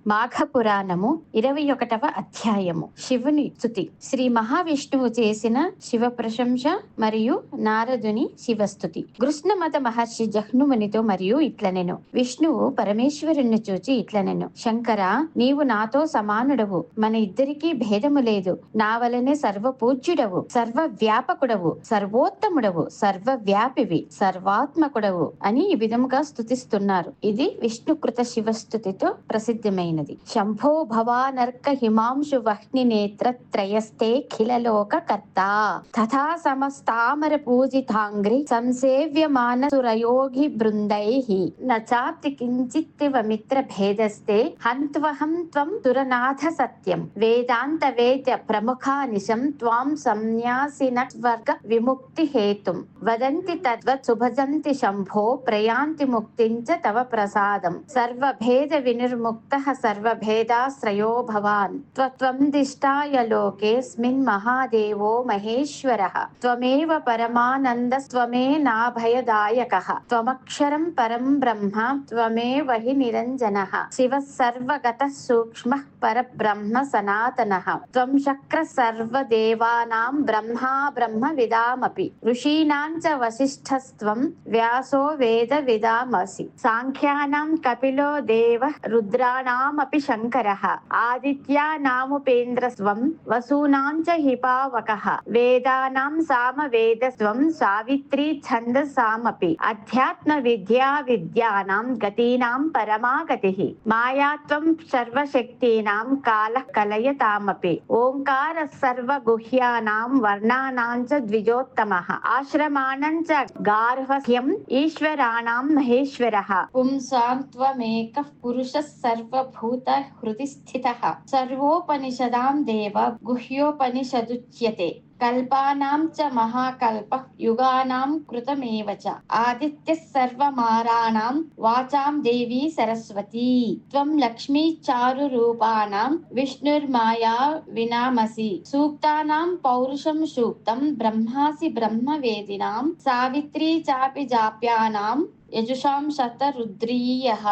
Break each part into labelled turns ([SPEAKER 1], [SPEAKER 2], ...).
[SPEAKER 1] మాఘ పురాణము 21వ అధ్యాయము. శివుని స్తుతి. శ్రీ మహావిష్ణువు చేసిన శివ ప్రశంస మరియు నారదుని శివస్తుతి. కృష్ణమత మహర్షి జహ్నుమునితో మరియు ఇట్లనెను. విష్ణువు పరమేశ్వరుణ్ణి చూచి ఇట్లనెను. శంకర, నీవు నాతో సమానుడవు, మన ఇద్దరికీ భేదము లేదు. నా వలనే సర్వపూజ్యుడవు, సర్వ వ్యాపకుడవు, సర్వోత్తముడవు, సర్వవ్యాపివి, సర్వాత్మకుడవు అని ఈ విధముగా స్తుతిస్తున్నారు. ఇది విష్ణుకృత శివస్తుతితో ప్రసిద్ధమైనది. శంభో భవానర్క హిమాంశు వహ్ని నేత్ర త్రయస్తే ఖిలలోక కర్త తథా సమస్తామర పూజితాంగ్రి సంసేవ్యమాన సురయోగి బృందైః నచాప్తి కించిత్తివ మిత్ర భేదస్తే హంత్వహం త్వం సురనాథ సత్యం వేదాంత వేద్య ప్రముఖానిశం త్వాం సంన్యాసిన స్వర్గ విముక్తి హేతుం వదంతి తద్వత్ సుభజంతి శంభో ప్రయాంతి ముక్తించ తవ ప్రసాదం సర్వభేద వినిర్ముక్తః సర్వభేదాశ్రయో భవాన్ త్వం దిష్టాయ లోకేస్మిన్ మహాదేవో మహేశ్వరః త్వమేవ పరమానందస్త్వమేనాభయదాయకః త్వమక్షరం పరం బ్రహ్మ త్వమేవ హి నిరంజనః శివః సర్వగతః సూక్ష్మః పరబ్రహ్మ సనాతనః త్వం శక్రః సర్వదేవానాం బ్రహ్మా బ్రహ్మవిదామపి ఋషీణాం చ వసిష్ఠస్త్వం వ్యాసో వేదవిదామసి సాంఖ్యానాం కపిలో దేవః రుద్రాణామపి శంకరః ఆదిత్యానాముపేంద్రస్త్వం వసూనాం చ హిపావకః వేదానాం సామవేదస్త్వం సావిత్రీ ఛందసామపి అధ్యాత్మ విద్యా విద్యానాం గతీనాం పరమాగతిః మాయాత్వం సర్వశక్తీనాం కాలః కలయతామపి ఓంకార సర్వగుహ్యానాం వర్ణానాం చ ద్విజోత్తమః ఆశ్రమాణం చ గార్హస్థ్యం ఈశ్వరాణాం మహేశ్వరః పుంసాం త్వమేకః పురుషः సర్వభూత హృది స్థితః సర్వోపనిషదాం దేవ గుహ్యోపనిషదుచ్యతే కల్పానాం చ మహాకల్పః యుగానాం కృతమేవ చ ఆదిత్యః సర్వమారాణాం వాచాం దేవీ సరస్వతీ త్వం లక్ష్మీ చారు రూపాణాం విష్ణుర్మాయా వినామసి సూక్తానాం పౌరుషం సూక్తం బ్రహ్మాసి బ్రహ్మవేదినాం సావిత్రీ చాపి జాప్యానాం యజుషాం శతరుద్రీయః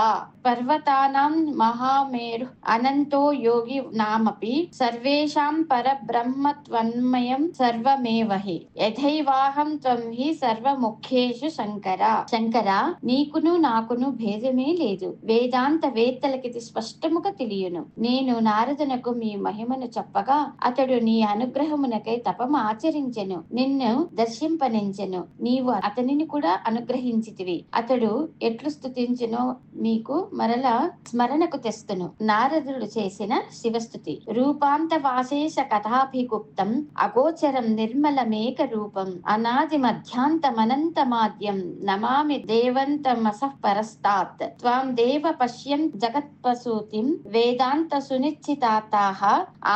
[SPEAKER 1] పర్వతానాం మహామేరు అనంతో యోగి నామపి సర్వేషాం పరబ్రహ్మత్వన్మయం సర్వమేవ హి యథైవాహం త్వం హి సర్వముఖ్యేషు శంకర. శంకర, నీకును నాకును భేదమే లేదు. వేదాంత వేత్తలకిది స్పష్టముగా తెలియను. నేను నారదునకు మీ మహిమను చెప్పగా అతడు నీ అనుగ్రహమునకై తపము ఆచరించెను, నిన్ను దర్శింపనించెను. నీవు అతనిని కూడా అనుగ్రహించితివి. అతడు ఎట్లు స్తుతించెనో నీకు మరలా స్మరణకు తెస్తును. నారదుడు చేసిన శివస్తుతి. రూపాంత వాశేష కథాభిగుప్తం అగోచరం నిర్మలమేక రూపం అనాది మధ్యాంతమనంత మాద్యం నమామి దేవంతమసః పరస్తాత్ త్వాం దేవ పశ్యం జగత్పసూతిం వేదాంత సునిశ్చితాతాః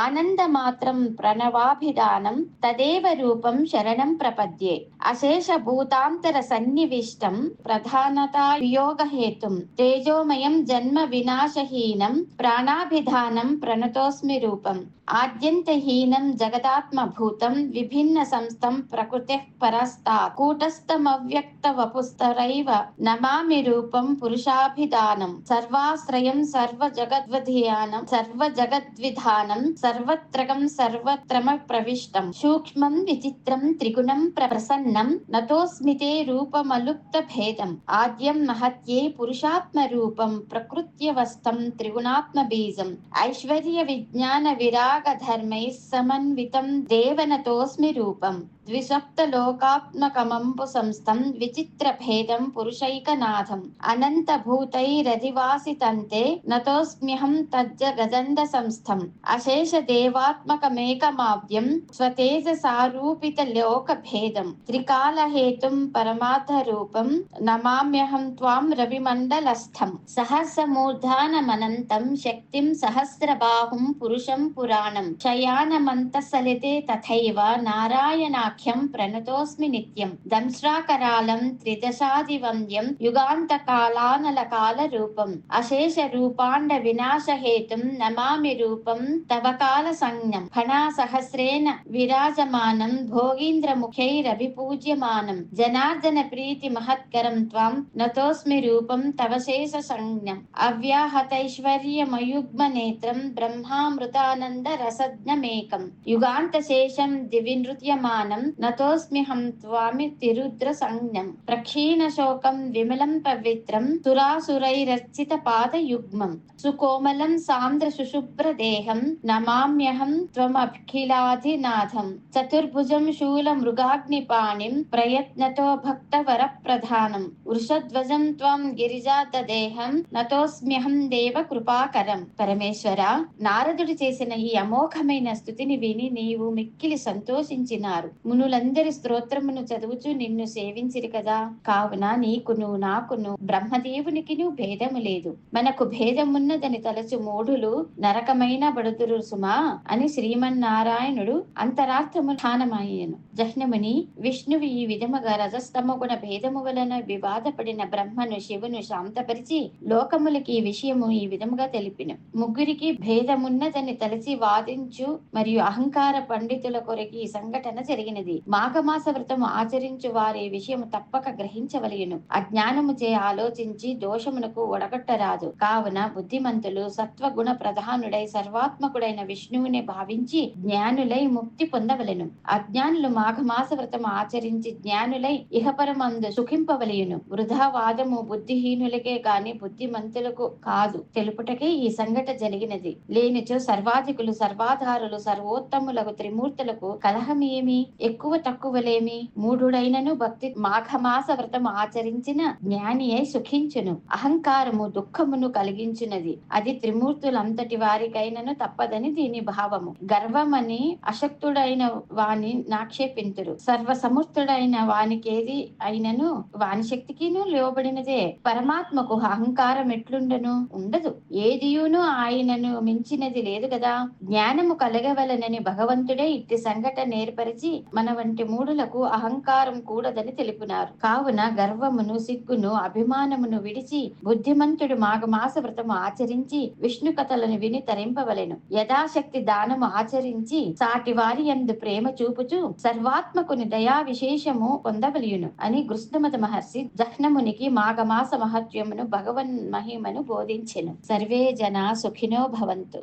[SPEAKER 1] ఆనందమాత్రం ప్రణవాభిధానం తదేవ రూపం శరణం ప్రపద్యే అశేష భూతాంతర సన్నివిష్టం ప్రధానతా వియోగహేతుం తేజోమయం జన్మ వినాశహీనం ప్రాణాభిధానం ప్రణతోస్మి రూపం ఆద్యంతహీనం జగదాత్మభూతం విభిన్న సంస్థం ప్రకృతిః పరస్తాత్ కూటస్థమవ్యక్త వపుస్తరైవ నమామి రూపం పురుషాభిధానం సర్వాశ్రయం సర్వజగద్విధానం సర్వత్రకం సర్వత్రమ ప్రవిష్టం సూక్ష్మం విచిత్రం త్రిగుణం ప్రసన్నం నతోస్మితే రూపమలుప్త భేదం ఆద్యం మహత్యే పురుషాత్మ రూపం ప్రకృత్యవస్థం త్రిగుణాత్మ బీజం ఐశ్వర్య విజ్ఞాన విరాగ ధర్మైః సమన్వితం దేవనతోస్మి రూపం ద్విసప్త లోకాత్మకమంబు సంస్థం విచిత్ర భేదం పురుషైకనాథం అనంత భూతైరధివాసితంతే నతోస్మ్యహం తజ్జగదండ సంస్థం అశేష దేవాత్మకమేకమావ్యం స్వతేజసారూపిత లోక భేదం త్రికాలహేతుం పరమార్థ రూపం నమామ్యహం త్వాం రవిమండలస్థం సహస్రమూర్ధానమనంతం శక్తిం సహస్రబాహుం పురుషం పురాణం శయానమంతసలితే తథైవ నారాయణాఖ్యం సమాఖ్యం ప్రణతోస్మి నిత్యం దంశ్రాకరాళం త్రిదశాదివంద్యం యుగాంతకాలానల కాల రూపం అశేష రూపాండ వినాశహేతుం నమామి రూపం తవ కాల సంజ్ఞం ఫణా సహస్రేణ విరాజమానం భోగీంద్రముఖైరభిపూజ్యమానం జనార్దన ప్రీతి మహత్కరం త్వం నతోస్మి రూపం తవ శేష సంజ్ఞం అవ్యాహతైశ్వర్యమయుగ్మ నేత్రం బ్రహ్మామృతానంద రసజ్ఞమేకం యుగాంత శేషం దివి నృత్యమానం నతోస్మ్యహం త్వామి తిరుద్ర సంజ్ఞం ప్రక్షీణ శోకం విమలం పవిత్రం సురాసురైరర్చిత పాదయుగ్మం సుకోమలం సాంద్ర సుశుభ్ర దేహం నమామ్యహం త్వమఖిలాధినాథం చతుర్భుజం శూల మృగాగ్నిపాణిం ప్రయత్నతో భక్త వర ప్రధానం వృషధ్వజం త్వం గిరిజాత దేహం నతోస్మ్యహం దేవ కృపాకరం. పరమేశ్వర, నారదుడు చేసిన ఈ అమోఘమైన స్తుతిని విని నీవు మిక్కిలి సంతోషించినారు. మునులందరి స్తోత్రమును చదువుచు నిన్ను సేవించిరి కదా, కావున నీకును నాకును బ్రహ్మదేవునికిను భేదము లేదు. మనకు భేదమున్నదని తలచు మూఢులు నరకమైన బడుదురు సుమా అని శ్రీమన్నారాయణుడు అంతరార్థము ధ్యానమాయను. జహ్నముని విష్ణువు ఈ విధముగా రజస్తమ గుణ భేదము వలన వివాదపడిన బ్రహ్మను శివును శాంతపరిచి లోకములకి ఈ విషయము ఈ విధముగా తెలిపిన. ముగ్గురికి భేదమున్నదని తలచి వాదించు మరియు అహంకార పండితుల కొరకు ఈ సంఘటన జరిగినది. మాఘమాస వ్రతము ఆచరించు వారి విషయము తప్పక గ్రహించవలయును. అజ్ఞానము చే ఆలోచించి దోషమునకు ఒడగొట్టరాదు. కావున బుద్ధిమంతులు సత్వగుణ ప్రధానుడై సర్వాత్మకుడైన విష్ణువుని భావించి జ్ఞానులై ముక్తి పొందవలెను. అజ్ఞానులు మాఘమాస వ్రతము ఆచరించి జ్ఞానులై ఇహపరమందు సుఖింపవలయును. వృధా వాదము బుద్ధిహీనులకే గాని బుద్ధిమంతులకు కాదు తెలుపుటకే ఈ సంఘట జరిగినది. లేనిచో సర్వాధికులు సర్వాధారులు సర్వోత్తములకు త్రిమూర్తులకు కలహం ఏమి, ఎక్కువ తక్కువలేమి? మూఢుడైనను భక్తి మాఘమాస వ్రతము ఆచరించిన జ్ఞాని అయి సుఖించును. అహంకారము దుఃఖమును కలిగించున్నది. అది త్రిమూర్తులంతటి వారికైనను తప్పదని దీని భావము. గర్వమని అశక్తుడైన వాని నాక్షేపింతురు. సర్వసమర్థుడైన వానికేది అయినను వాని శక్తికిను లోబడినదే. పరమాత్మకు అహంకారం ఎట్లుండను? ఉండదు. ఏదియును ఆయనను మించినది లేదు కదా. జ్ఞానము కలగవలనని భగవంతుడే ఇట్టి సంఘటన ఏర్పరిచి మన వంటి మూడులకు అహంకారం కూడదని తెలిపినారు. కావున గర్వమును సిగ్గును అభిమానమును విడిచి బుద్ధిమంతుడు మాఘమాస వ్రతము ఆచరించి విష్ణు కథలను విని తరింపవలెను. యథాశక్తి దానము ఆచరించి సాటి వారి యందు ప్రేమ చూపుచు సర్వాత్మకుని దయా విశేషము పొందవలయును అని కృష్ణమత మహర్షి జహ్నమునికి మాఘమాస మహత్యమును భగవన్ మహిమను బోధించెను. సర్వే జనా సుఖినో భవంతు.